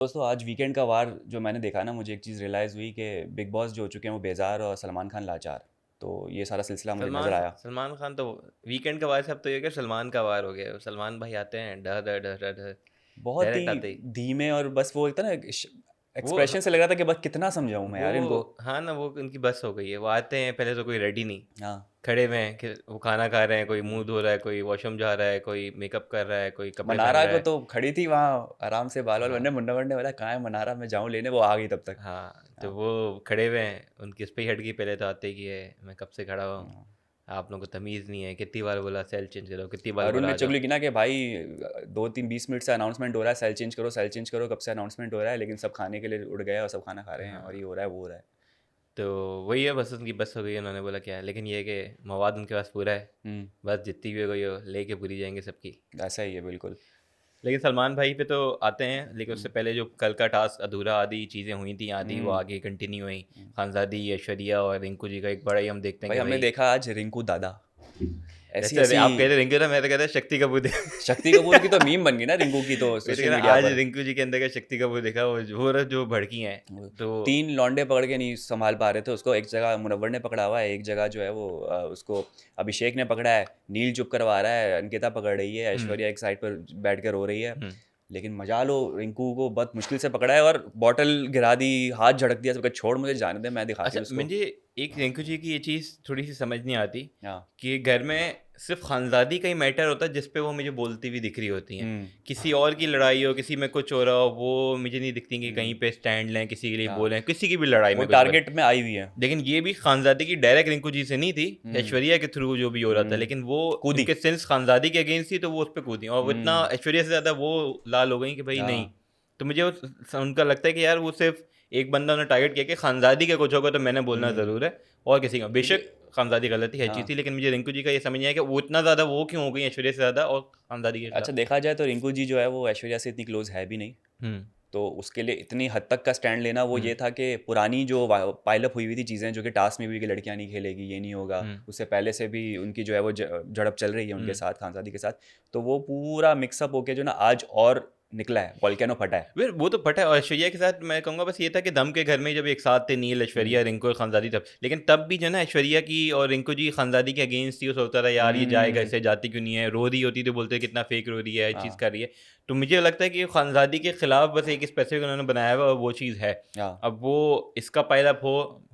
दोस्तों आज वीकेंड का वार जो मैंने देखा ना, मुझे एक चीज़ रियलाइज़ हुई कि बिग बॉस जो हो चुके हैं वो बेजार और सलमान खान लाचार। तो ये सारा सिलसिला मुझे नज़र सलमान आया। सलमान खान तो वीकेंड का वार से अब तो ये क्या सलमान का वार हो गया। सलमान भाई आते हैं डर डर डर डर डर बहुत डायरेक्ट ही आते ही धीमे और बस वो होता है ना, वो एक्सप्रेशन से लग रहा था कि बस कितना समझाऊं मैं यार इनको। वो हाँ ना, वो उनकी बस हो गई है। वो आते हैं पहले तो कोई रेडी नहीं, हाँ। खड़े हुए हैं कि वो खाना खा रहे हैं, कोई मुंह धो रहा है, कोई वॉशरूम जा रहा है, कोई मेकअप कर रहा है, कोई कपड़े पहन मनारा रहा को है। तो खड़ी थी वहाँ आराम से बाल वाल बनने, हाँ मुन्ना बनने वाला कहाँ है मनारा, मैं जाऊँ लेने, वो आ गई तब तक। हाँ, तो हाँ। वो खड़े हुए हैं, उनकी उस पे ही हट गई। पहले तो आते ही कि है मैं कब से खड़ा हुआ हूँ, हाँ। आप लोगों को तमीज़ नहीं है, कितनी बार बोला सेल चेंज करो, कितनी बार अरुण बोला ने आ जाओ। चुगली की ना कि भाई 2-3-20 मिनट से अनाउंसमेंट हो रहा है, सेल चेंज करो, कब से अनाउंसमेंट हो रहा है, लेकिन सब खाने के लिए उड़ गए और सब खाना खा रहे हैं और ये हाँ, हो रहा है वो हो रहा है। तो वही है, बस उनकी बस हो गई है। उन्होंने बोला क्या है, लेकिन ये है कि मवाद उनके पास पूरा है। हम्म। बस जितनी भी हो गई हो लेके पूरी जाएंगे सबकी। ऐसा ही है बिल्कुल। लेकिन सलमान भाई पे तो आते हैं, लेकिन उससे हम्म। पहले जो कल का टास्क अधूरा आदि चीज़ें हुई थी, आदि वो हम्म। आगे कंटिन्यू हुई। हम्म। खानजादी ऐश्वर्या और रिंकू जी का एक बड़ा ही हम देखते हैं भाई कि हमने भाई देखा आज रिंकू दादा ऐसी जैसे ऐसी। आप कह रहे रिंकू था, मैं तो कहता शक्ति कपूर शक्ति कपूर की तो मीम बन गई ना रिंकू की तो मैं तो सोशल कहता मीडिया आज पर। रिंकू जी के अंदर का शक्ति कपूर देखा, वो रहा जो भड़की हैं। तो 3 लौंडे पकड़ के नहीं संभाल पा रहे थे उसको, एक जगह मुनव्वर ने पकड़ा हुआ है, एक जगह जो है वो उसको अभिषेक ने पकड़ा है, नील चुप करवा रहा है, अंकिता पकड़ रही है, हम्म ऐश्वर्या एक साइड पर बैठ कर रो रही है। हम्म लेकिन मजा लो, रिंकू को बहुत मुश्किल से पकड़ा है और बॉटल गिरा दी, हाथ झड़क दिया, सबका छोड़ मुझे जाने दे, मैं दिखाती अच्छा, हूँ उसको। मुझे एक रिंकू जी की ये चीज़ थोड़ी सी समझ नहीं आती हाँ। कि घर में सिर्फ खानजादी का ही मैटर होता है जिस पे वो मुझे बोलती हुई दिख रही होती हैं। हम्म। किसी और की लड़ाई हो, किसी में कुछ हो रहा हो, वो मुझे नहीं दिखती कि कहीं हम्म। पे स्टैंड लें, किसी के लिए हाँ। बोलें, किसी की भी लड़ाई वो में कुछ बोलें। टारगेट में आई हुई है। लेकिन ये भी खानजादी की डायरेक्ट रिंकू जी से नहीं थी, हम्म। ऐश्वर्या के थ्रू जो भी हो रहा था, हम्म। लेकिन वो कूदी। उनके सेंस खानजादी के अगेंस्ट थी, तो वो उस पर कूदी और वो इतना हम्म। ऐश्वर्या से ज़्यादा वो लाल हो गई कि भाई नहीं। हाँ। तो मुझे उनका लगता है कि यार वो सिर्फ एक बंदा उन्होंने टारगेट किया कि खानजादी का कुछ होगा तो मैंने बोलना हम्म। ज़रूर है, और किसी का क्योंकि बेशक खानजादी गलती है चीज़ हाँ। थी, लेकिन मुझे रिंकू जी का ये समझ नहीं आया कि वो इतना ज़्यादा वो क्यों हो गई ऐश्वर्या से ज़्यादा और खानजादी के अच्छा खिलाफ। देखा जाए तो रिंकू जी जो है वो ऐश्वर्या से इतनी क्लोज है भी नहीं। हम्म तो उसके लिए इतनी हद तक का स्टैंड लेना वो हम्म ये था कि पुरानी जो पाइलअप हुई हुई थी चीज़ें, जो कि टास्क में भी कि लड़कियां नहीं खेलेगी, ये नहीं होगा, हम्म उससे पहले से भी उनकी जो है वो झड़प चल रही है उनके हम्म साथ, खानसादी के साथ। तो वो पूरा मिक्सअप होके जो ना आज और निकला है, वॉल्केनो फटा है। फिर वो तो फटा है। और ऐश्वर्या के साथ मैं कहूँगा बस ये था कि दम के घर में जब एक साथ थे नील, हम्म। ऐश्वर्या, रिंकू और खानजादी, तब लेकिन तब भी जो है ना ऐश्वर्या की और रिंकू जी खानजादी के अगेंस्ट थी। वो सोचता था यार ये जाएगा, हम्म। इससे जाती क्यों नहीं है, रो रही होती तो बोलते कितना फेक रो रही है, ये चीज़ हाँ। कर रही है। तो मुझे लगता है कि खानजादी के खिलाफ बस एक स्पेसिफिक उन्होंने बनाया हुआ और वो चीज़ है। हाँ। अब वो इसका पायलअप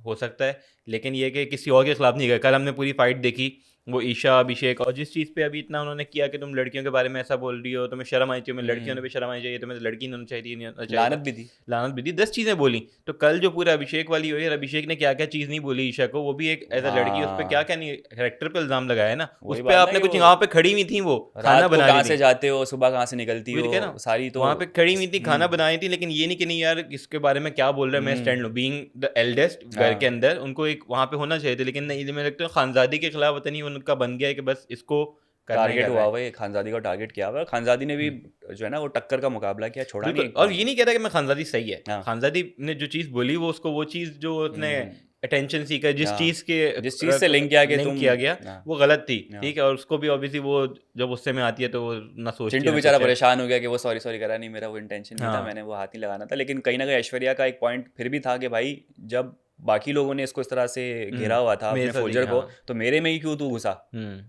हो सकता है, लेकिन ये कि किसी और के खिलाफ नहीं गया। कल हमने पूरी फाइट देखी, वो ईशा, अभिषेक, और जिस चीज़ पे अभी इतना उन्होंने किया कि तुम लड़कियों के बारे में ऐसा बोल रही हो, तुम्हें शर्म आनी चाहिए, तुम्हें लड़कियों ने हम्म। भी शर्म आनी चाहिए, तुम्हें तो लड़की नहीं होना चाहिए, नहीं होना चाहिए था। लानत भी थी। लानत भी दी, 10 चीज़ें बोली। तो कल जो पूरा अभिषेक वाली हुई, और अभिषेक ने क्या क्या चीज़ नहीं बोली ईशा को, वो भी एक एज अ लड़की उस पर क्या हाँ। क्या नहीं कैरेक्टर पे इल्ज़ाम लगाया ना। उस वही पर बात ना आपने कि कुछ वो वहाँ पे खड़ी हुई थी, वो खाना रात को बना रही कहाँ थी। से जाते हो, सुबह कहाँ से निकलती वही हो, तो कह रहा हूँ, सारी तो वहाँ पे खड़ी हुई थी, खाना हम्म। बना रही थी, लेकिन ये नहीं कि नहीं यार इसके बारे में क्या बोल रहे हैं, मैं हम्म। स्टैंड लूँ। बीइंग द एल्डेस्ट घर के हाँ। अंदर उनको एक वहाँ पे होना चाहिए था, लेकिन नहीं, मैं लगता है खानजादी के खिलाफ वतनी उनका बन गया है कि बस इसको करना ही टारगेट करना हुआ है। हुआ है, खानजादी को टारगेट किया हुआ है, खानजादी ने भी हम्म, जो है ना वो टक्कर का मुकाबला किया, छोड़ा बिल्कुल। नहीं और ये नहीं कहता कि मैं खानजादी सही है, हाँ। खानजादी ने जो चीज़ बोली वो उसको वो चीज़ जो उसने हम्म। अटेंशन सीखा, जिस हाँ। चीज़ के जिस चीज़ से लिंक किया कि लिंक तुम। किया गया, हाँ। वो गलत थी। हाँ। ठीक है, और उसको भी ऑब्वियसली वो जब गुस्से में आती है तो वो ना सोचती चिंटू है ना बेचारा कुछ है। परेशान हो गया कि वो सॉरी सॉरी करा नहीं, मेरा वो इंटेंशन नहीं था, हाँ। मैंने वो हाथ नहीं लगाना था। लेकिन कहीं ना कहीं ऐश्वर्या का एक पॉइंट फिर भी था कि भाई जब बाकी लोगों ने इसको इस तरह से घेरा हुआ था मेरे अपने साथ ही फोल्जर को, हाँ। तो मेरे में ही क्यों तू घुसा। हम्म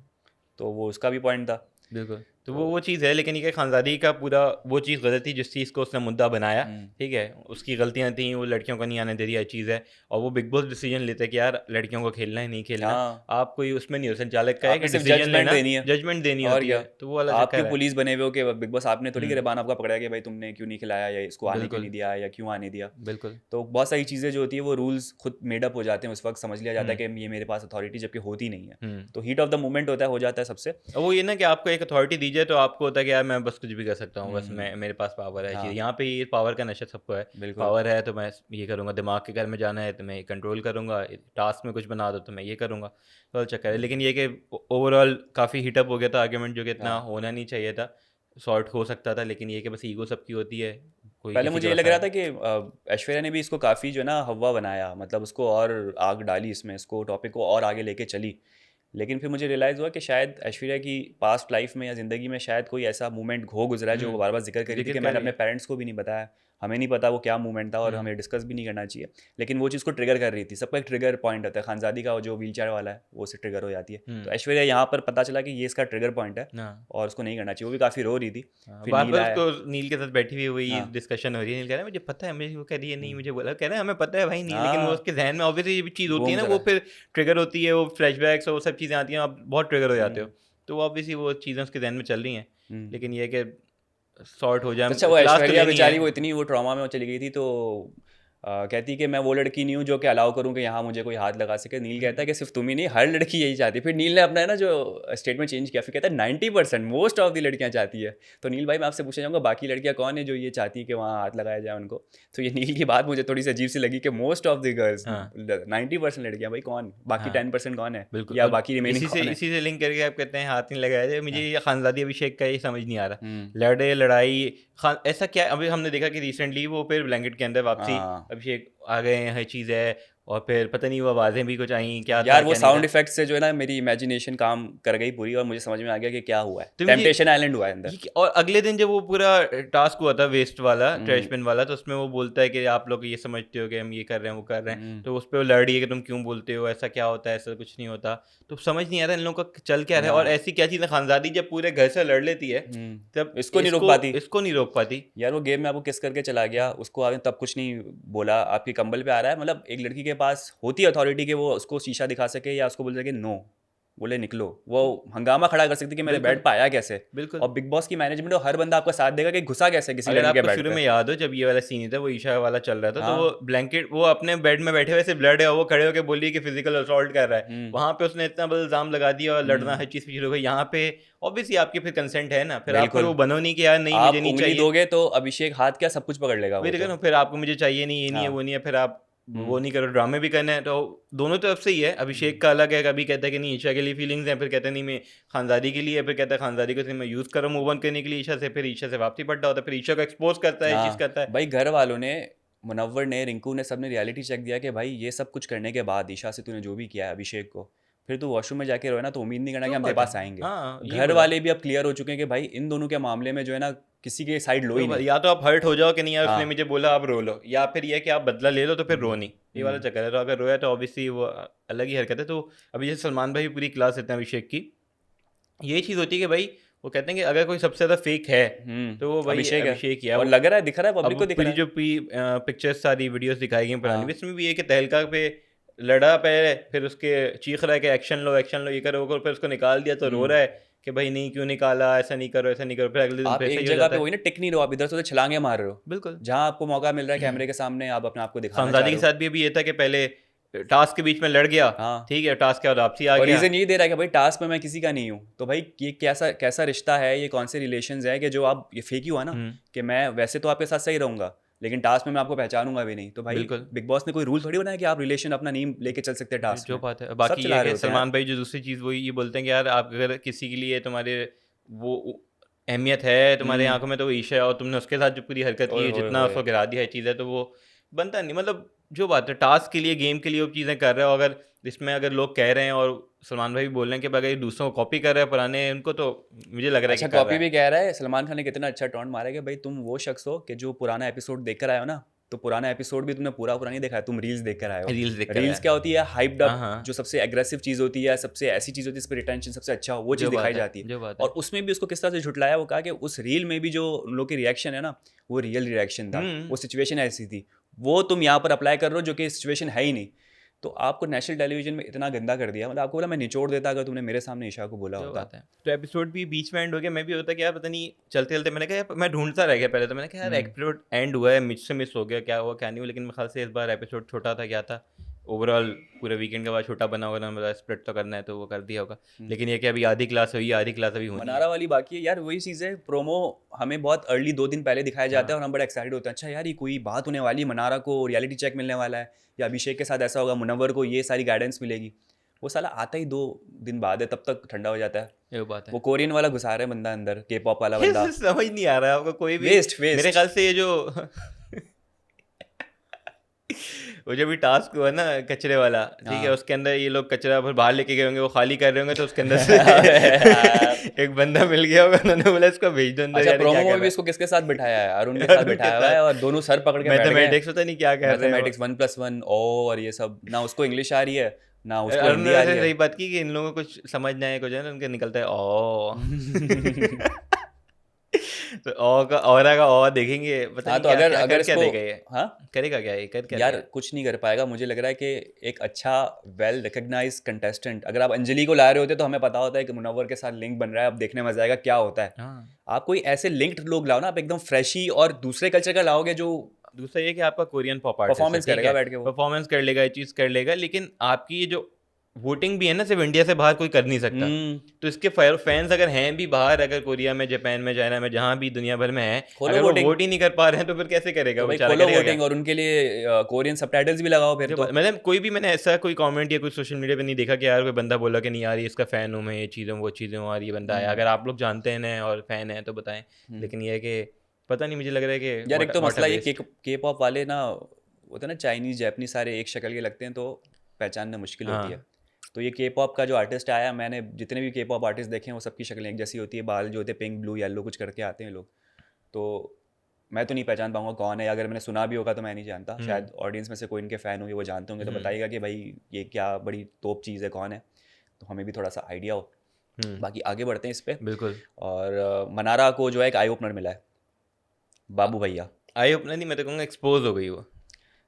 तो वो उसका भी पॉइंट था। बिल्कुल। तो तो वो चीज़ है, लेकिन ये कि खानज़ादी का पूरा वो चीज़ गलत थी जिस चीज़ को उसने मुद्दा बनाया। हम्म। ठीक है, उसकी गलतियाँ थी, वो लड़कियों को नहीं आने दे रही, ये चीज़ है। और वो बिग बॉस डिसीजन लेते हैं कि यार लड़कियों को खेलना है नहीं खेलना। हाँ। आप कोई उसमें नहीं हो, संचालक का है कि आपने सिर्फ डिसीजन जजमेंट लेना, देनी है। जजमेंट देनी और होती क्या। है, तो वो वाला आप चक्कर क्यों है। पुलिस बने हुए हो कि बिग बॉस आपने थोड़ी हम्म गिरबान आपका पकड़ा कि भाई तुमने क्यों नहीं खिलाया या इसको आने क्यों बिल्कुल नहीं दिया या क्यों आने दिया। बिल्कुल। तो बहुत सारी चीज़ें जो होती है वो रूल्स खुद मेडअप हो जाते हैं, उस वक्त समझ लिया जाता है हम्म कि ये मेरे पास अथॉरिटी जबकि होती नहीं है। हम्म तो हीट ऑफ द मोमेंट होता है, हो जाता है सबसे। और वो ये ना कि आपको एक अथॉरिटी दी जाए तो आपको होता है कि यार मैं बस कुछ भी कर सकता हूँ, बस हम्म। मैं मेरे पास पावर है चीज़। हाँ। यहाँ पे ये पावर का नशा सबको है। बिल्कुल। पावर है तो मैं ये करूँगा, दिमाग के घर में जाना है तो मैं ये कंट्रोल करूँगा, टास्क में कुछ बना दो तो मैं ये करूँगा, तो चक्कर है। लेकिन ये कि ओवरऑल काफ़ी हीटअप हो गया था आर्ग्यूमेंट, जो कि इतना हाँ। होना नहीं चाहिए था, सॉर्ट हो सकता था। लेकिन ये कि बस ईगो सबकी होती है, कोई पहले किसी के मुझे ये पास लग रहा है। था कि ऐश्वर्या ने भी इसको काफ़ी जो है ना हवा बनाया, मतलब उसको और आग डाली इसमें, इसको टॉपिक को और आगे लेके चली। लेकिन फिर मुझे रियलाइज़ हुआ कि शायद ऐश्वर्या की पास्ट लाइफ में या ज़िंदगी में शायद कोई ऐसा मोमेंट हो गुजरा है जो वो बार बार जिक्र करी थी जिक्र कि कर मैंने रही अपने है। पेरेंट्स को भी नहीं बताया, हमें नहीं पता वो क्या मूवमेंट था और हम्म। हमें डिस्कस भी नहीं करना चाहिए, लेकिन वो चीज़ को ट्रिगर कर रही थी। सबका एक ट्रिगर पॉइंट होता है, खानजादी का जो व्हील चेयर वाला है वो उससे ट्रिगर हो जाती है। तो ऐश्वर्या यहाँ पर पता चला कि ये इसका ट्रिगर पॉइंट है हाँ और उसको नहीं करना चाहिए। वो भी काफ़ी रो रही थी। फिर बार नील बार आया। उसको नील के साथ बैठी हुई वही हाँ। डिस्कशन हो रही है। नील कह रहा है मुझे पता है, मुझे वो कह रही है नहीं हम्म, मुझे बोला, कह रहा है हमें पता है भाई नहीं, लेकिन वो हाँ, उसके जहन में ऑब्वियसली ये भी चीज़ होती है घूम ना, रहा वो है। फिर ट्रिगर होती है, वो फ्लैशबैक्स और वो सब चीज़ें आती हैं, आप बहुत ट्रिगर हो जाते हो, हम्म, तो वो ऑब्वियसली वो चीज़ें उसके जहन में चल रही हैं। हम्म। लेकिन ये है कि सॉर्ट हो तो जाए, अच्छा, वो क्लास तो ऐश्वर्या लेनी है। बेचारी वो इतनी वो ट्रॉमा में वो चली गई थी, तो कहती कि मैं वो लड़की नहीं हूँ जो कि अलाउ करूँ कि यहाँ मुझे कोई हाथ लगा सके। नील कहता है कि सिर्फ तुम ही नहीं, हर लड़की यही चाहती है। फिर नील ने अपना है ना जो स्टेटमेंट चेंज किया, फिर कहता है 90% मोस्ट ऑफ दी लड़कियाँ चाहती है। तो नील भाई मैं आपसे पूछना चाहूँगा, बाकी लड़कियाँ कौन है जो ये चाहती है कि वहाँ हाथ लगाया जाए उनको? तो ये नील की बात मुझे थोड़ी सी अजीब सी लगी कि मोस्ट ऑफ द गर्ल्स, हाँ 90% लड़कियाँ, भाई कौन बाकी हाँ 10% कौन है, बिल्कुल। या अब बाकी रिमेनिंग कौन है? इसी से लिंक करके आप कहते हैं हाथ नहीं लगाया जाए, मुझे हाँ। ये खानजादी अभिषेक का ये समझ नहीं आ रहा। हम्म। लड़े लड़ाई खान ऐसा क्या है? अभी हमने देखा कि रिसेंटली वो फिर ब्लैंकेट के अंदर वापसी, हाँ अभिषेक आ गए हैं, हर चीज़ है, और फिर पता नहीं वो आवाज़ें भी कुछ आई, क्या था यार, वो क्या नहीं साउंड था। इफेक्ट से जो है ना मेरी इमेजिनेशन काम कर गई पूरी, और मुझे समझ में आ गया कि क्या हुआ है। तो मुझे टेम्पटेशन आइलैंड हुआ है अंदर। और अगले दिन जब वो पूरा टास्क हुआ था वेस्ट वाला, ट्रैश हम्म, बिन वाला, तो उसमें वो बोलता है कि आप लोग ये समझते हो कि हम ये कर रहे हैं वो कर रहे हैं, हम्म, तो उस पर वो लड़ रही है कि तुम क्यों बोलते हो, ऐसा क्या होता है, ऐसा कुछ नहीं होता। तो समझ नहीं आ रहा इन लोगों का चल क्या रहा है, और हाँ, ऐसी क्या चीज़ है, खानजादी जब पूरे घर से लड़ लेती है तब इसको नहीं रोक पाती। इसको नहीं रोक पाती। यार वो गेम में आपको किस करके चला गया, उसको आपने तब कुछ नहीं बोला, आपकी कंबल पे आ रहा है। मतलब एक लड़की के पास होती है अथॉरिटी कि वो उसको शीशा दिखा सके या उसको बोल सके नो, बोले निकलो। वो हंगामा खड़ा कर सकती कि मेरे बिल्कुल बेड पे आया कैसे। बिल्कुल। और बिग बॉस की मैनेजमेंट हर बंदा आपका साथ देगा कि घुसा कैसे किसी अगर लड़की के आपको बेड शुरू पे। में याद हो जब ये वाला सीन था, वो ईशा वाला चल रहा था, तो वो हाँ। ब्लैंकेट वो अपने बेड में बैठे हुए से ब्लड है, वो खड़े होकर बोली कि फिजिकल असॉल्ट कर रहा है, हम्म, वहां पे उसने इतना बड़ा इल्जाम लगा दिया और लड़ना हम्म, हर चीज पे शुरू हो गई। यहाँ पे ऑब्वियसली आपकी फिर कंसेंट है ना, फिर आप फिर बिल्कुल। वो बनो नहीं कि यार नहीं मुझे आप नहीं उंगली चाहिए। दोगे तो अभिषेक हाथ क्या सब कुछ पकड़ लेगा वही वो तो कह तो। रहा हूँ, फिर आपको मुझे चाहिए नहीं, ये नहीं है हाँ। वो नहीं है, फिर आप वो हम्म, नहीं करो, ड्रामे भी करने हैं, तो दोनों तरफ से ही है। अभिषेक का अलग है, कभी कहता है कि नहीं ईशा के लिए फीलिंग्स हैं, फिर कहता है नहीं मैं खानदादी के लिए, फिर कहता है खानदादी को सिर्फ मैं यूज़ कर रहा हूँ मूव ऑन करने के लिए ईशा से, फिर ईशा से वापसी पड़ता होता है, फिर ईशा को एक्सपोज करता है, ये चीज़ हाँ करता है। भाई, घर वालों ने, मुनव्वर ने, रिंकू ने, सब ने रियलिटी चेक दिया कि भाई ये सब कुछ करने के बाद ईशा से तूने जो भी किया है अभिषेक को, फिर तू वॉशरूम में जाके रोए ना तो उम्मीद नहीं करना कि जो हम तेरे बात है, पास आएंगे। हाँ यही घर बोला। वाले भी अब क्लियर हो चुके हैं कि भाई इन दोनों के मामले में जो है ना किसी के साइड लो ही नहीं। या तो आप हर्ट हो जाओ कि नहीं यार उसने हाँ। मुझे बोला आप रो लो, या फिर ये कि आप बदला ले लो तो फिर रो नहीं, ये वाला हम्म, चक्कर है। तो अगर रोया तो ऑब्वियसली वो अलग ही हरकत है। तो अभी जैसे सलमान भाई पूरी क्लास लेते हैं अभिषेक की, यही चीज़ होती है कि भाई वो कहते हैं कि अगर कोई सबसे ज़्यादा फेक है तो वो भाई अभिषेक है। अभिषेक ही है। और वो लग रहा है, दिख रहा है, अब पब्लिक वो को दिख पूरी रहा है। जो पिक्चर्स सारी वीडियोस दिखाई गई पुरानी भी, हाँ। इसमें भी ये कि तहलका पे लड़ा पहले, फिर उसके चीख रहा है कि एक्शन लो ये करो वो करो, फिर उसको निकाल दिया तो रो हम्म। रहा है कि भाई नहीं क्यों निकाला, ऐसा नहीं करो ऐसा नहीं करो, फिर अगले दिन आप फिर एक सही हो जगह जाता पे है। वही ना टिक नहीं रहो, आप इधर से उधर छलांगे मार रहे हो। बिल्कुल। जहाँ आपको मौका मिल रहा है कैमरे के सामने, आप अपने आप को दिखाना चाह खानजादी के रहे हो। साथ भी अभी ये था कि पहले टास्क के बीच में लड़ गया, हाँ। ठीक है, टास्क के बाद वापसी आ और गया। रीज़न यही दे रहा है कि भाई टास्क में मैं किसी का नहीं हूँ। तो भाई ये कैसा कैसा रिश्ता है, ये कौन से रिलेशंस है कि जो आप ये फेक ही हुआ ना, हम्म। कि मैं वैसे तो आपके साथ सही रहूंगा लेकिन टास्क में मैं आपको पहचानूंगा भी नहीं। तो भाई बिल्कुल। बिग बॉस ने कोई रूल थोड़ी बनाया कि आप रिलेशन अपना नहीं लेके चल सकते टास्क जो में। बात है, सब बाकी ये चला रहे कि होते हैं यार। सलमान भाई जो दूसरी चीज़ वही ये बोलते हैं कि यार आप अगर किसी के लिए तुम्हारे वो अहमियत है तुम्हारे हम्म। आंखों में तो वो ईशा है, और तुमने उसके साथ जो पूरी हरकत की ओए है, होए जितना होए। उसको गिरा दिया है चीज़ है, तो वो बनता नहीं। मतलब जो बात है टास्क के लिए गेम के लिए वो चीज़ें कर रहे हो, अगर इसमें अगर लोग कह रहे हैं और सलमान भाई भी बोल रहे हैं कि अगर ये दूसरों को कॉपी कर रहे हैं पुराने उनको, तो मुझे लग रहा है कि अच्छा, कर रहा कॉपी है। भी कह रहा है। सलमान खान ने कितना अच्छा टॉन्ट मारा है कि भाई तुम वो शख्स हो कि जो पुराना एपिसोड देख कर आए हो ना, तो पुराना एपिसोड भी तुमने पूरा पूरा नहीं देखा है, तुम रील्स देख कर आए हो। रील्स देख कर रील्स आया। क्या होती है? हाइप्ड हाँ अप, हाँ। जो सबसे एग्रेसिव चीज़ होती है, सबसे ऐसी चीज़ होती है जिस पर रिटेंशन सबसे अच्छा हो, वो चीज़ जो दिखाई बात है, जाती है। जो बात और है। उसमें भी उसको किस तरह से झुटलाया, वो कहा कि उस रील में भी जो उन लोग की रिएक्शन है ना, वो रियल रिएक्शन था, हम्म। वो सिचुएशन ऐसी थी। वो तुम यहाँ पर अप्लाई कर रहे हो जो कि सिचुएशन है ही नहीं। तो आपको नेशनल टेलीविजन में इतना गंदा कर दिया। मतलब आपको बोला मैं निचोड़ देता अगर तुमने मेरे सामने ईशा को बोला जो होता। बात है। तो एपिसोड भी बीच में एंड हो गया, मैं भी होता कि यार पता नहीं चलते चलते, मैंने कहा यार मैं ढूंढता रह गया पहले, तो मैंने कहा यार एपिसोड एंड हुआ है, मुझसे मिस हो गया, क्या हुआ क्या नहीं हुआ, लेकिन मेरे ख्याल से इस बार एपिसोड छोटा था, क्या था ओवरऑल पूरे वीकेंड के बाद छोटा बना होगा ना, मतलब स्प्लिट तो करना है तो वो कर दिया होगा। लेकिन ये कि अभी आधी क्लास हुई है, आधी क्लास अभी होनी है। मनारा वाली बाकी है यार, वही चीज़ है। प्रोमो हमें बहुत अर्ली 2 दिन पहले दिखाया जाता है हाँ और हम बड़ा एक्साइटेड होते हैं। अच्छा यार, ये कोई बात होने वाली है, मनारा को रियलिटी चेक मिलने वाला है, या अभिषेक के साथ ऐसा होगा, मुनव्वर को ये सारी गाइडेंस मिलेगी। वो साला आता ही 2 दिन बाद है, तब तक ठंडा हो जाता है। ये बात है। वो कोरियन वाला घुसा रहा है बंदा अंदर, के पॉप वाला बंदा। समझ नहीं आ रहा है आपको कोई भी। वेस्ट मेरे वेस्ट। ख्याल से ये जो वो जो भी टास्क हुआ ना कचरे वाला, ठीक है, हाँ। उसके अंदर ये लोग कचरा फिर बाहर लेके गए होंगे, वो खाली कर रहे होंगे, तो उसके अंदर से यार। एक बंदा मिल गया होगा, उन्होंने बोला इसको भेज दो अंदर, अच्छा, यार ये क्या प्रोमो कर में भी रहा इसको किसके साथ बिठाया है? अरुण के है। साथ अरुण के बिठाया हुआ है, साथ और दोनों सर पकड़ के बैठ गए हैं। मैथमेटिक्स पता नहीं क्या कर रहे हैं वो। मैथमेटिक्स 1+1 ओ और ये सब, ना उसको इंग्लिश आ रही है ना उसको अरुण हिंदी ने आ वैसे रही सही है। बात की कि इन लोगों को कुछ समझ नहीं आए, कुछ है ना, उनके निकलता है ओ। तो ओ का, ऑरा का ओ देखेंगे, पता हाँ, नहीं तो क्या अगर क्या अगर कर क्या इसको, देगा ये, हाँ करेगा क्या, ये कर क्या यार देगा। कुछ नहीं कर पाएगा। मुझे लग रहा है कि एक अच्छा वेल रिकग्नाइज कंटेस्टेंट, अगर आप अंजलि को ला रहे होते तो हमें पता होता है कि मुनव्वर के साथ लिंक बन रहा है, अब देखने में मजा आएगा क्या होता है। हाँ, आप कोई ऐसे लिंक्ड लोग लाओ ना, आप एकदम फ्रेशी और दूसरे कल्चर का लाओगे जो दूसरा ये कि आपका कोरियन पॉप आर्टिस्ट है, परफॉर्मेंस ठीक करेगा है, बैठ के वो। परफॉर्मेंस कर लेगा, ये चीज़ कर लेगा, लेकिन आपकी ये जो वोटिंग भी है ना, सिर्फ इंडिया से बाहर कोई कर नहीं सकता। तो इसके फैंस अगर हैं भी बाहर, अगर कोरिया में, जापान में, चाइना में, जहाँ भी दुनिया भर में है, खोलो अगर वो वोटिंग। वोट ही नहीं कर पा रहे हैं तो फिर कैसे करेगा तो वो भाई बेचारा, खोलो करेगा क्या। वोटिंग और उनके लिए कोरियन सबटाइटल्स भी लगाओ फिर तो। मतलब कोई भी, मैंने ऐसा कोई कमेंट या कोई सोशल मीडिया पे नहीं देखा कि यार कोई बंदा बोला कि नहीं यार ये इसका फ़ैन हूँ मैं, ये चीज़ें वो चीज़ें हूँ, और ये बंदा है, अगर आप लोग जानते हैं ना और फ़ैन है तो बताएं। लेकिन ये है कि पता नहीं, मुझे लग रहा है कि यार एक तो व्हाट अ मसला ये वेस्ट। के पॉप वाले ना, होते हैं ना चाइनीज जैपनीज, सारे एक शक्ल के लगते हैं, तो पहचानना मुश्किल होती है। हाँ, तो ये के पॉप का जो आर्टिस्ट आया, मैंने जितने भी के पॉप आर्टिस्ट देखे हैं वो सबकी शक्लें एक जैसी होती है, बाल जो होते हैं पिंक ब्लू येलो कुछ करके आते हैं लोग। तो मैं तो नहीं पहचान पाऊंगा कौन है, अगर मैंने सुना भी होगा तो मैं नहीं जानता। शायद ऑडियंस में से कोई इनके फ़ैन होंगे, वो जानते होंगे, तो बताइएगा कि भाई ये क्या बड़ी तोप चीज़ है, कौन है, तो हमें भी थोड़ा सा आइडिया हो। बाकी आगे बढ़ते हैं इस पे। बिल्कुल। और मनारा को जो है एक आई ओपनर मिला है, बाबू भैया। आई होप नहीं, मैं तो कहूँगा एक्सपोज हो गई वो।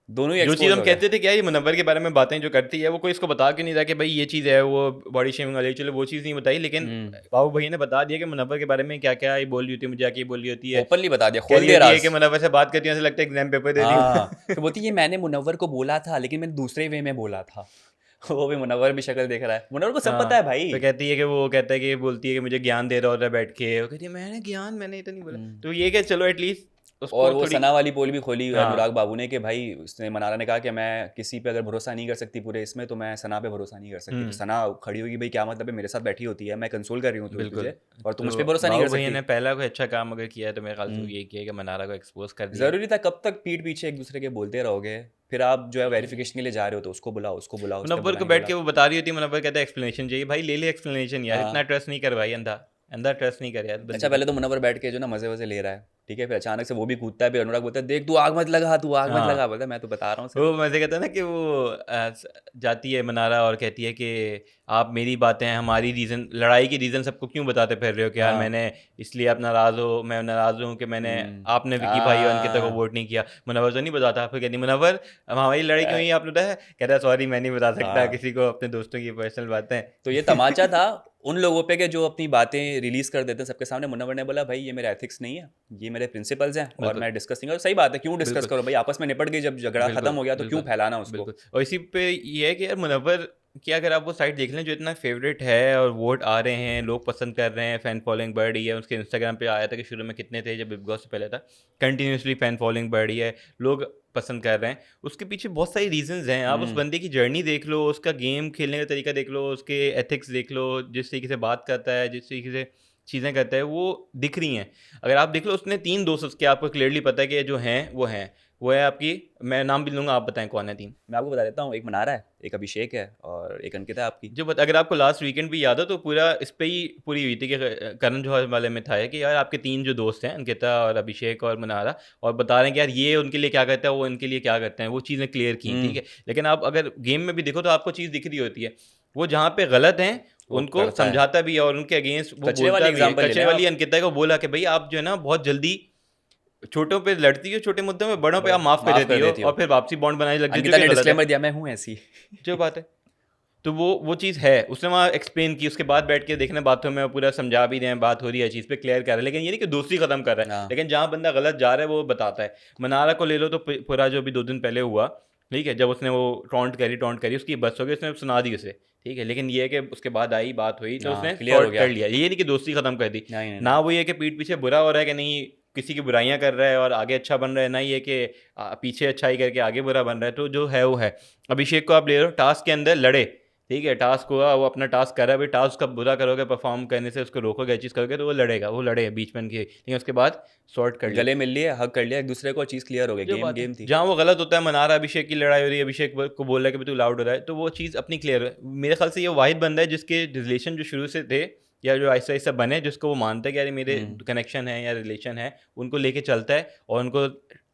दोनों ही जो चीज़ एक्सपोज हम हो गए। कहते थे क्या ये मुनव्वर के बारे में बातें जो करती है, वो कोई इसको बता के नहीं रहा कि भाई ये चीज़ है, वो बॉडी शेमिंग वाली, चलो वो चीज़ नहीं बताई, लेकिन बाबू भैया ने बता दिया कि मुनव्वर के बारे में क्या क्या ये बोल रही होती है, मुझे आके ये बोल रही होती है, ओपनली बता दिया, कह खोल रही दिया होती है राज। कि मुनव्वर से बात करती है ऐसा लगता है एग्जाम पेपर दे रही हाँ, हूँ। तो बोलती है मैंने मुनव्वर को बोला था लेकिन मैंने दूसरे वे में बोला था। वो भी मुनव्वर भी शक्ल देख रहा है, मुनव्वर को सब पता है हाँ, भाई। तो कहती है कि वो कहता है कि बोलती है कि मुझे ज्ञान दे रहा होता है बैठ के, वो कहती है मैंने ज्ञान, मैंने ये तो नहीं बोला। तो ये कि चलो एटलीस्ट और उसको वो थोड़ी, सना वाली पोल भी खोली अनुराग हाँ, बाबू ने कि भाई, उसने मनारा ने कहा कि मैं किसी पे अगर भरोसा नहीं कर सकती पूरे इसमें, तो मैं सना पे भरोसा नहीं कर सकती। तो सना खड़ी होगी, भाई क्या मतलब है, मेरे साथ बैठी होती है, मैं कंसोल कर रही हूँ बिल्कुल। तुझे, और तुम मुझ तो पे भरोसा नहीं बाबू कर भैया सकती। ने पहला कोई अच्छा काम अगर किया है तो मेरे ख्याल से वो यही किया कि मनारा को एक्सपोज कर दिया। जरूरी था? कब तक पीठ पीछे एक दूसरे के बोलते रहोगे? फिर आप जो है वेरिफिकेशन के लिए जा रहे हो तो उसको बुलाओ, उसको बुलाओ, उसने मुनव्वर बुला को नहीं बैठ बोला। के वो बता रही होती है, मुनव्वर कहता है एक्सप्लेनेशन चाहिए, भाई ले ले एक्सप्लेनेशन यार, इतना हाँ। ट्रस्ट नहीं कर भाई, अंधा अंधा ट्रस्ट नहीं कर यार अच्छा, बंदी पे। पहले तो मुनव्वर बैठ के जो ना मजे वजे ले रहा है, ठीक है, फिर अचानक से वो भी कूदता है, फिर अनुराग बोलता है देख तू आग मत लगा, तू आग मत लगा, हाँ, बोलता है मैं तो बता रहा हूँ सिर्फ। वो मजे कहता है ना कि वो जाती है मनारा और कहती है कि आप मेरी बातें, हमारी रीज़न, लड़ाई की रीज़न सबको क्यों बताते फिर रहे हो कि यार हाँ। मैंने इसलिए आप नाराज़ हो, मैं नाराज़ हूँ कि मैंने, आपने विकी भाई और अंकिता को वोट नहीं किया। मुनव्वर तो नहीं बताता, फिर कहती मुनव्वर अब हमारी लड़ाई क्यों हुई आपने बताया, कहता है सॉरी मैं नहीं बता सकता हाँ, किसी को अपने दोस्तों की पर्सनल बातें। तो ये तमाचा था उन लोगों पे के जो अपनी बातें रिलीज कर देते हैं सबके सामने। मुनव्वर ने बोला भाई ये मेरे एथिक्स नहीं है, ये मेरे प्रिंसिपल्स हैं और बिल्कुल, मैं डिस्कस नहीं करूँ। सही बात है, क्यों डिस्कस बिल्कुल, करो भाई, आपस में निपट गई, जब झगड़ा खत्म बिल्कुल, हो गया तो क्यों बिल्कुल, फैलाना उसको। बिल्कुल। और इसी पे ये है कि यार मुनव्वर की अगर आप वो साइट देख लें जो इतना फेवरेट है और वोट आ रहे हैं, लोग पसंद कर रहे हैं, फ़ैन फॉलोइंग बढ़ रही है, उसके इंस्टाग्राम पे आया था कि शुरू में कितने थे जब बिग बॉस से पहले था, कंटिन्यूसली फ़ैन फॉलोइंग बढ़ रही है, लोग पसंद कर रहे हैं। उसके पीछे बहुत सारी रीज़न्स हैं, आप उस बंदे की जर्नी देख लो, उसका गेम खेलने का तरीका देख लो, उसके एथिक्स देख लो, जिस तरीके से बात करता है, जिस तरीके से चीज़ें करता है, वो दिख रही हैं। अगर आप देख लो, उसने 3 दोस्त उसके, आपको क्लियरली पता है कि जो हैं वो है आपकी, मैं नाम भी लूँगा, आप बताएं कौन है 3। मैं आपको बता देता हूँ, एक मनारा है, एक अभिषेक है और एक अंकिता है आपकी। जो अगर आपको लास्ट वीकेंड भी याद हो तो पूरा इस पे ही पूरी हुई थी कि करण जौहर वाले में था कि यार आपके 3 जो दोस्त हैं, अंकिता और अभिषेक और मनारा, और बता रहे हैं कि यार ये उनके लिए क्या करता है, वो इनके लिए क्या करते हैं, वो चीज़ें क्लियर की, ठीक है। लेकिन आप अगर गेम में भी देखो तो आपको चीज़ दिख रही होती है, वो जहाँ पे गलत हैं वो उनको करता है। समझाता भी है और उनके अगेंस्ट वो कचरे बोलता वाली भी है। एग्जाम्पल ले कचरे लें वाली आप। अंकिता को बोला कि भाई आप जो है ना बहुत जल्दी छोटों पे लड़ती हो, छोटे मुद्दों में, बड़ों पे आप माफ़ कर माफ देती कर हो देती हो। और फिर वापसी बॉन्ड बनाने लग जाती हो, अंकिता जो ने कि गलत है, डिस्क्लेमर दिया, मैं हूँ ऐसी। जो बात है। तो वो चीज़ है, उसने वहाँ एक्सप्लेन की, उसके बाद बैठ के देखने बातों में पूरा समझा भी रहे हैं, बात हो रही है, चीज़ पे क्लियर कर रहा है, लेकिन ये नहीं कि दोस्ती खत्म कर रहा है, हाँ। लेकिन जहाँ बंदा गलत जा रहा है वो बताता है। मनारा को ले लो तो पूरा जो भी 2 दिन पहले हुआ, ठीक है, जब उसने वो टॉन्ट करी, उसकी बस हो गई, उसने सुना दी उसे, ठीक है, लेकिन ये है कि उसके बाद आई बात हुई तो हाँ, उसने क्लियर हो सॉर्ट गया। कर लिया, ये नहीं कि दोस्ती खत्म कर दी। नहीं नहीं ना वो ये कि पीठ पीछे बुरा हो रहा है कि नहीं किसी की बुराइयां कर रहा है और आगे अच्छा बन रहा है, ना ये कि पीछे अच्छाई करके आगे बुरा बन रहा है, तो जो है वो है। अभिषेक को आप ले लो, टास्क के अंदर लड़े, ठीक है, टास्क हुआ, वो अपना टास्क कर रहा है, भाई टास्क का बुरा करोगे, परफॉर्म करने से उसको रोकोगे, चीज़ करोगे तो वो लड़ेगा, वो लड़े बीच में उनकी, लेकिन उसके बाद सॉर्ट कर लिया। गले मिल लिए, हग कर लिया एक दूसरे को, चीज़ क्लियर हो गई, जो गेम बात है, गेम थी। जहाँ वो गलत होता है, मना रहा है, अभिषेक की लड़ाई हो रही है, अभिषेक को बोल रहा है कि भाई तू लाउड हो रहा है, तो वो चीज़ अपनी क्लियर है। मेरे ख्याल से ये वाहिद बंदा है जिसके रिलेशन जो शुरू से थे या जो ऐसा ऐसा बने, जिसको वो मानता है कि यार मेरे कनेक्शन है या रिलेशन है, उनको लेके चलता है और उनको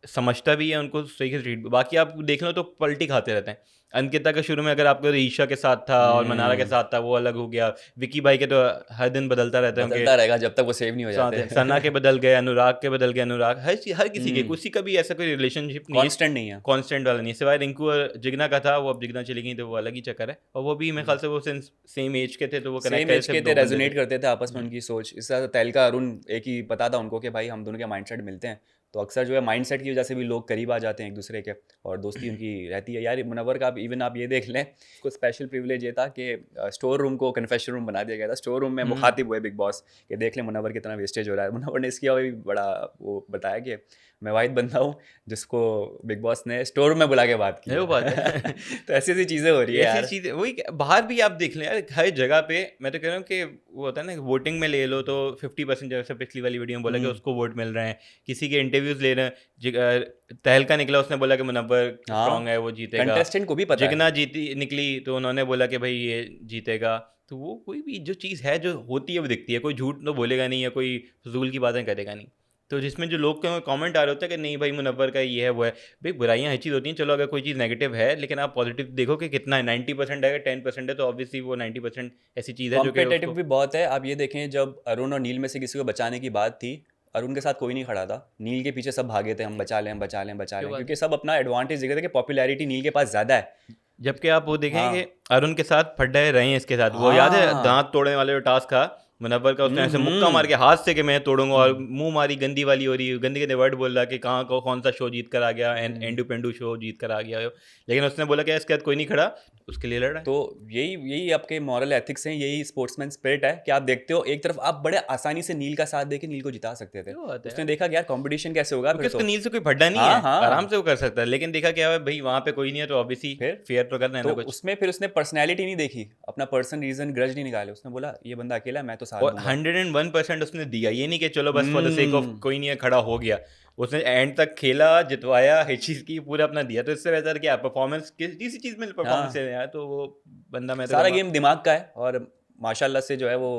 समझता भी है, उनको सही से ट्रीट। बाकी आप देख लो तो पलटी खाते रहते हैं। अंकिता का शुरू में अगर आपको ईशा के साथ था और मनारा के साथ था, वो अलग हो गया। विकी भाई के तो हर दिन बदलता रहता है उनके बदलता रहेगा जब तक वो सेव नहीं हो साथ जाते। है। सना के बदल गए, अनुराग के बदल गए, अनुराग हर किसी के, किसी का भी ऐसा कोई रिलेशनशिप नहीं है, कांस्टेंट नहीं है। कांस्टेंट वाला नहीं है, सिवाय रिंकू और जिगना का था। वो अब जिगना चली गई तो वो अलग ही चक्कर है, और वो भी मेरे ख्याल से वो सेम एज के थे तो वो कनेक्ट सेम कर एज के थे, रेजोनेट करते थे आपस में, उनकी सोच। इससे ज़्यादा तहलका अरुण एक ही पता था उनको कि भाई हम दोनों के माइंडसेट मिलते हैं, तो अक्सर जो है माइंडसेट की वजह से भी लोग करीब आ जाते हैं एक दूसरे के, और दोस्ती उनकी रहती है। यार मुनव्वर का इवन आप ये देख लें, कुछ स्पेशल प्रिविलेज ये था कि स्टोर रूम को कन्फेशन रूम बना दिया गया था। स्टोर रूम में मुखातिब हुए बिग बॉस कि देख लें मुनव्वर कितना वेस्टेज हो रहा है। मुनव्वर ने इसकी भी बड़ा वो बताया कि मैं वाहिद बंदा हूँ जिसको बिग बॉस ने स्टोर रूम में बुला के बात की है, वो बात है। तो ऐसी ऐसी चीज़ें हो रही है ऐसी यार। चीज़ें वही, बाहर भी आप देख लें यार, हर जगह पे मैं तो कह रहा हूँ कि वो होता है ना, वोटिंग में ले लो तो 50%, जैसे पिछली वाली वीडियो में बोला कि उसको वोट मिल रहे हैं, किसी के इंटरव्यूज ले रहे हैं। तहलका निकला, उसने बोला कि मुनव्वर स्ट्रांग है, वो जीतेगा। कंटेस्टेंट को भी पता है। जिगना जीती निकली तो उन्होंने बोला कि भाई ये जीतेगा। तो वो कोई भी जो चीज़ है जो होती है वो दिखती है, कोई झूठ तो बोलेगा नहीं या कोई फजूल की बातें करेगा नहीं। तो जिसमें जो लोग के कमेंट आ रहे होते हैं कि नहीं भाई मुनव्वर का ये है वो है, भाई बुराइयां हर चीज़ होती हैं। चलो अगर कोई चीज़ नेगेटिव है, लेकिन आप पॉजिटिव देखो कि कितना है। 90% है, 10% है, तो ऑब्वियसली वो 90% ऐसी चीज़ है जो कि कॉम्पिटेटिव उसको भी बहुत है। आप ये देखें, जब अरुण और नील में से किसी को बचाने की बात थी, अरुण के साथ कोई नहीं खड़ा था, नील के पीछे सब भागे थे, हम बचा लें, हम बचा लें, बचा जो लें, बात क्योंकि सब अपना एडवांटेज देख रहे थे कि पॉपुलैरिटी नील के पास ज़्यादा है। जबकि आप वो देखें कि हाँ अरुण के साथ फड्डे रहे हैं इसके साथ। वो याद है हाँ। दांत तोड़ने वाले जो टास्क था मुनव्वर का, उसने ऐसे मुक्का मार के हाथ से कि मैं तोड़ूंगा, और मुंह मारी गंदी वाली हो रही है, गंदे गंदे वर्ड बोल रहा है कि कहाँ को कौन सा शो जीत कर आ गया, एंडू पेंडू शो जीत कर आ गया हो। लेकिन उसने बोला कि इसके साथ कोई नहीं खड़ा, उसके लिए लड़ रहा है। तो यही यही आपके मॉरल एथिक्स हैं, यही स्पोर्ट्समैन स्पिरिट है कि आप देखते हो एक तरफ आप बड़े आसानी से नील का साथ देके नील को जिता सकते थे। जो बात है उसने देखा कि यार कंपटीशन कैसे होगा क्योंकि फिर उसको तो। नील से कोई भड्डा नहीं हाँ है, हाँ। आराम से वो कर सकता है। लेकिन देखा क्या है भाई, वहाँ पे कोई नहीं है तो ऑब्वियसली फिर फेयर तो करना है तो ना कुछ। उसमें फिर उसने पर्सनैलिटी नहीं देखी, अपना पर्सन रीजन ग्रज नहीं निकाले, उसने बोला ये बंदा अकेला है, मैं तो साथ और दूंगा। 101% उसने दिया। ये नहीं कि चलो बस फॉर द सेक ऑफ हम्म। कोई नहीं है खड़ा हो गया। उसने एंड तक खेला, जितवाया, हर चीज़ की पूरा अपना दिया। तो इससे बेहतर क्या परफॉर्मेंस, किसी चीज़ में परफॉर्मेंस हाँ, है यार, तो वो बंदा मैं तो सारा कहूँगा गेम दिमाग का है, और माशाल्लाह से जो है वो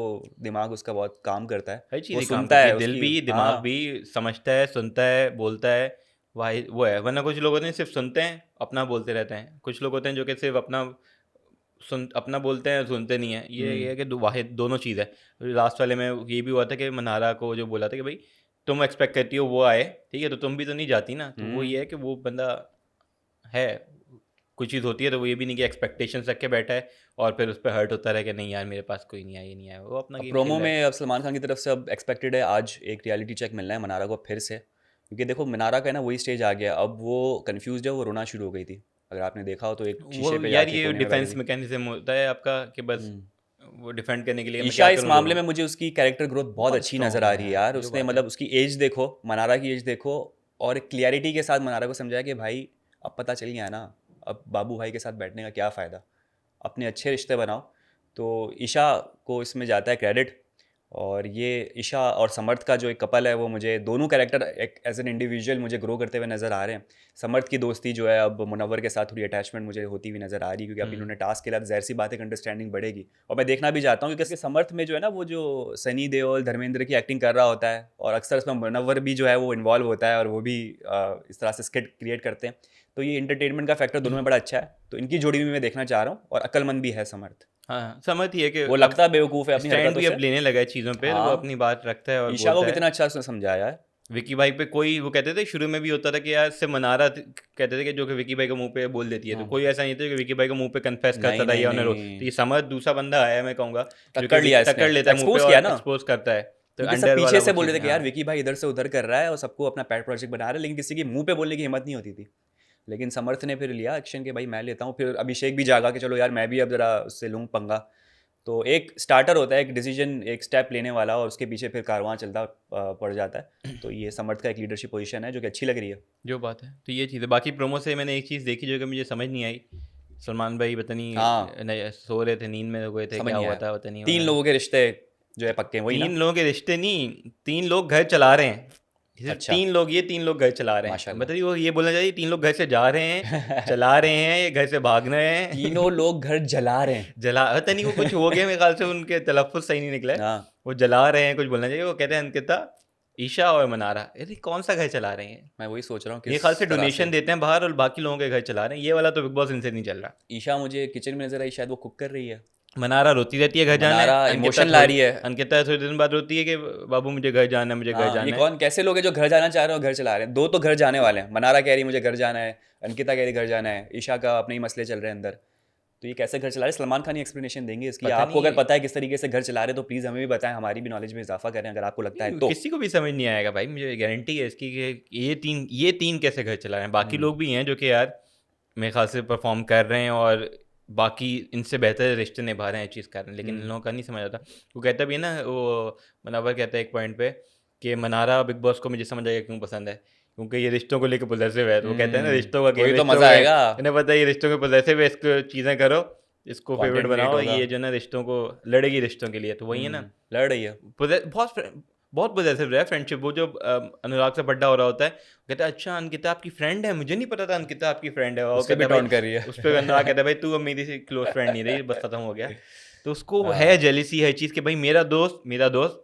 दिमाग उसका बहुत काम करता है। हर चीज़ वो ही काम सुनता करती है, है दिल उसकी। भी दिमाग हाँ भी समझता है, सुनता है, बोलता है। वाही वो है, वरना कुछ लोग होते हैं सिर्फ सुनते हैं, अपना बोलते रहते हैं। कुछ लोग होते हैं जो कि सिर्फ अपना बोलते हैं, सुनते नहीं है। ये है कि वाहिद दोनों चीज़ है। लास्ट वाले में ये भी हुआ था कि मनारा को जो बोला था कि भाई तुम एक्सपेक्ट करती हो वो आए, ठीक है, तो तुम भी तो नहीं जाती ना। तो वो ये है कि वो बंदा है, कुछ चीज़ होती है तो वो ये भी नहीं कि एक्सपेक्टेशंस रख के बैठा है और फिर उस पर हर्ट होता रहे कि नहीं यार मेरे पास कोई नहीं आया, ये नहीं आया। वो अपना अब गेम खेल प्रोमो रहा है। में अब सलमान खान की तरफ से अब एक्सपेक्टेड है आज एक रियलिटी चेक मिलना है मनारा को फिर से, क्योंकि देखो मनारा का है ना वही स्टेज आ गया, अब वो कंफ्यूज है, वो रोना शुरू हो गई थी। अगर आपने देखा हो तो एक वो शीशे पे यार जाके ये कोने में बैठी डिफेंस थी। मैकेनिज्म होता है आपका कि बस हम्म। वो डिफेंड करने के लिए मैं ईशा क्या इस करूँ, रो मामले लूँ। में मुझे उसकी कैरेक्टर ग्रोथ बहुत बहुत अच्छी नज़र स्ट्रॉन्ग आ है रही है यार, यार। जो उसने बात है। मतलब उसकी एज देखो, मनारा की एज देखो, और एक क्लियरिटी के साथ मनारा को समझाया कि भाई अब पता चल गया ना, अब बाबू भाई के साथ बैठने का क्या फ़ायदा, अपने अच्छे रिश्ते बनाओ। तो ईशा को इसमें जाता है क्रेडिट। और ये ईशा और समर्थ का जो एक कपल है, वो मुझे दोनों कैरेक्टर एक एज एन इंडिविजुअल मुझे ग्रो करते हुए नज़र आ रहे हैं। समर्थ की दोस्ती जो है अब मुनव्वर के साथ थोड़ी अटैचमेंट मुझे होती हुई नज़र आ रही है, क्योंकि अब इन्होंने टास्क के लिए ज़ाहिर सी बात है अंडरस्टैंडिंग बढ़ेगी। और मैं देखना भी चाहता हूँ क्योंकि समर्थ में जो है ना, वो जो सनी देओल धर्मेंद्र की एक्टिंग कर रहा होता है, और अक्सर उसमें मुनव्वर भी जो है वो इन्वॉल्व होता है, और वो भी इस तरह से स्किट क्रिएट करते हैं। तो ये इंटरटेनमेंट का फैक्टर दोनों में बड़ा अच्छा है, तो इनकी जोड़ी भी मैं देखना चाह रहा हूँ। और अक्लमंद भी है समर्थ, हाँ, समझ ही है कि वो अब लगता बेवकूफ़ है अपनी स्टैंड हरकतों भी से। अब लेने लगा है चीज़ों पे, तो वो हाँ, अपनी बात रखता है और ईशा को बोलता है। कितना अच्छा उसने समझाया है। विकी भाई पे कोई वो कहते थे शुरू में भी होता था कि यार से मनारा कहते थे कि जो कि विकी भाई के मुंह पे बोल देती है, तो हाँ। कोई ऐसा नहीं था कि विकी भाई के मुंह पे कन्फेस करता नहीं था नहीं या उन्हें तो नहीं, ये समझ दूसरा बंदा आया मैं कहूँगा, जो कि टक्कर लिया इसने, टक्कर लेता है मुंह पे एक्सपोज किया और ना, एक्सपोज करता है। तो क्योंकि सब अंडर पीछे वाला से वो बोल रहे चीज़, थे कि यार हाँ। विकी भाई इधर से उधर कर रहा है और सबको अपना पेट प्रोजेक्ट बना रहा है, लेकिन किसी के मुंह पे बोलने की हिम्मत नहीं होती थी। लेकिन समर्थ ने फिर लिया एक्शन के भाई मैं लेता हूँ। फिर अभिषेक भी जागा कि चलो यार मैं भी अब ज़रा उससे लूँ पंगा। तो एक स्टार्टर होता है, एक डिसीजन, एक स्टेप लेने वाला, और उसके पीछे फिर कारवां चलता पड़ जाता है। तो ये समर्थ का एक लीडरशिप पोजीशन है जो कि अच्छी लग रही है। जो बात है, तो ये चीज़ है। बाकी प्रोमो से मैंने एक चीज़ देखी जो कि मुझे समझ नहीं आई सलमान भाई पता नहीं हाँ। सो रहे थे, नींद में हो गए थे, समझ क्या नहीं हुआ आया। था पता नहीं। 3 लोगों के रिश्ते जो है पक्के हैं, वही ना? 3 लोगों के रिश्ते नहीं, 3 लोग घर चला रहे हैं, सिर्फ अच्छा। 3 लोग, ये 3 लोग घर चला रहे हैं। माशाल्लाह। मतलब वो ये बोलना चाहिए 3 लोग घर से जा रहे हैं, चला रहे हैं, ये घर से भाग रहे हैं। तीनों लोग घर जला रहे हैं। जला पता नहीं वो कुछ हो गया, मेरे ख्याल से उनके तलफ़्फ़ुज़ सही नहीं निकला है। हाँ, वो जला रहे हैं, कुछ बोलना चाहिए। वो कहते हैं अंकिता, ईशा और मनारा, अरे कौन सा घर चला रहे हैं? मैं वही सोच रहा हूँ मेरे किस ख्याल से तरह डोनेशन देते हैं बाहर और बाकी लोगों के घर चला रहे हैं। ये वाला तो बिग बॉस इनसे नहीं चल रहा। ईशा मुझे किचन में नज़र आई, शायद वो कुक कर रही है। मनारा रोती रहती है घर जाना है, मनारा इमोशन ला रही है। अंकिता थोड़ी दिन बाद रोती है कि बाबू मुझे घर जाना है, मुझे घर हाँ, ये जाना है। कौन कैसे लोग हैं जो घर जाना चाह रहे हो, घर चला रहे हैं? 2 तो घर जाने वाले हैं। मनारा कह रही है मुझे घर जाना है, अंकिता कह रही है घर जाना है, ईशा का अपने ही मसले चल रहे हैं अंदर। तो ये कैसे घर चला रहे हैं? सलमान खान ही एक्सप्लेनेशन देंगे इसकी। पता आपको नहीं अगर पता है किस तरीके से घर चला रहे हैं तो प्लीज़ हमें भी बताएं, हमारी भी नॉलेज में इजाफा करें अगर आपको लगता है तो। किसी को भी समझ नहीं आएगा भाई, मुझे गारंटी है इसकी कि ये तीन कैसे घर चला रहे हैं। बाकी लोग भी हैं जो कि यार मेरे ख्याल से परफॉर्म कर रहे हैं और बाकी इनसे बेहतर रिश्ते निभा रहे हैं, चीज़ कर रहे हैं, लेकिन इन लोगों का नहीं समझ आता। वो कहता भी है ना, वो मनवर कहता है एक पॉइंट पे कि मनारा बिग बॉस को मुझे समझ आएगा क्यों पसंद है, क्योंकि ये रिश्तों को लेकर पोजेसिव है। तो वो कहते हैं ना रिश्तों का वही गेम, तो रिश्तों मजा में आएगा। इन्हें पता है ये रिश्तों के पोजेसिव है, इसको चीज़ें करो, इसको Content फेवरेट create बनाओ, होगा। ये जो ना रिश्तों को लड़ेगी रिश्तों के लिए। तो वही है ना, लड़ रही है। बहुत पोजेसिव रहा है फ्रेंडशिप। वो जो अनुराग से बड्डा हो रहा होता है, कहता है अच्छा अंकिता आपकी फ्रेंड है, मुझे नहीं पता था अंकिता आपकी फ्रेंड है। और उससे भी कहता है टॉन्ट कर रही है। उस पर अनुराग कहता है भाई तू अब मेरी से क्लोज फ्रेंड नहीं रही, बस खत्म हो गया। तो उसको हाँ। है जेलिसी है चीज़ कि भाई मेरा दोस्त, तेरा दोस्त,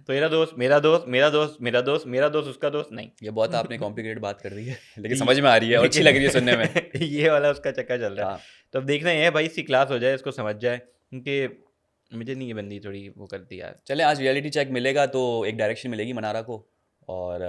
मेरा दोस्त, मेरा दोस्त, मेरा दोस्त, मेरा दोस्त, उसका दोस्त नहीं। ये बहुत आपने कॉम्प्लिकेटेड बात कर दी है, लेकिन समझ में आ रही है और अच्छी लग रही है सुनने में। ये वाला उसका चक्कर चल रहा है। हाँ। तो अब देखना है भाई इसकी क्लास हो जाए, इसको समझ जाए, क्योंकि मुझे नहीं ये बंदी थोड़ी वो करती यार। चले आज रियलिटी चेक मिलेगा तो एक डायरेक्शन मिलेगी मनारा को, और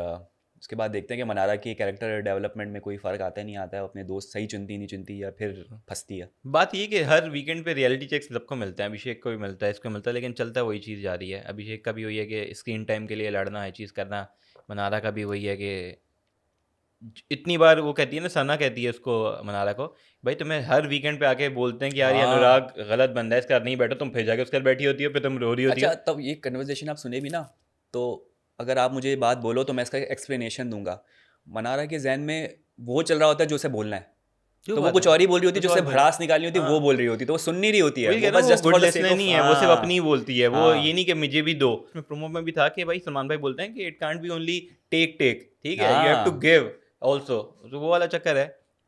उसके बाद देखते हैं कि मनारा की कैरेक्टर डेवलपमेंट में कोई फ़र्क आता है नहीं आता है, अपने दोस्त सही चुनती नहीं चुनती या फिर फंसती है। बात ये कि हर वीकेंड पे रियलिटी चेक्स सबको मिलते हैं, अभिषेक को भी मिलता है, इसको मिलता है, लेकिन चलता वही चीज़ जा रही है। अभिषेक का भी वही है कि स्क्रीन टाइम के लिए लड़ना है, चीज़ करना। मनारा का भी वही है कि इतनी बार वो कहती है ना, सना कहती है उसको, मनारा को, भाई तुम्हें हर वीकेंड पे आके बोलते हैं कि यार ये हाँ। अनुराग गलत बंदा है, इसके साथ नहीं बैठो, तुम फिर जाके उसके साथ बैठी होती हो, फिर तुम रो रही होती हो। अच्छा, तब ये कन्वर्सेशन आप सुने भी ना, तो अगर आप मुझे ये बात बोलो तो मैं इसका एक्सप्लेनेशन दूंगा। मनारा के जहन में वो चल रहा होता है जो उसे बोलना है, क्यों तो वो बात कुछ है? और ही बोल रही होती है, कुछ जो उसे और बोल- भड़ास निकालनी होती है वो हाँ। बोल रही होती है, तो वो सुन नहीं रही होती है। वही कह वो रहा बस हूँ, वो just for good the sake listener of, नहीं है, वो सिर्फ हाँ। अपनी ही बोलती है। वो हाँ। ये नहीं कि मुझे भी दो। उसमें प्रोमो में भी था कि भाई सलमान भाई बोलते हैं कि it can't be only take, ठीक है, यू हैव टू हाँ। Give also. तो वो वाला चक्कर है।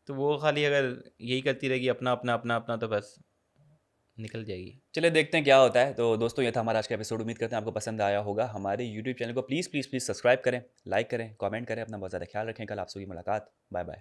तो वो खाली अगर यही करती रहेगी अपना अपना अपना अपना, तो बस निकल जाएगी। चलिए देखते हैं क्या होता है। तो दोस्तों ये था हमारा आज का एपिसोड, उम्मीद करते हैं आपको पसंद आया होगा। हमारे यूट्यूब चैनल को प्लीज़ प्लीज़ प्लीज़ सब्सक्राइब करें, लाइक करें, कमेंट करें। अपना बहुत ज़्यादा ख्याल रखें। कल आपसे होगी मुलाकात। Bye bye.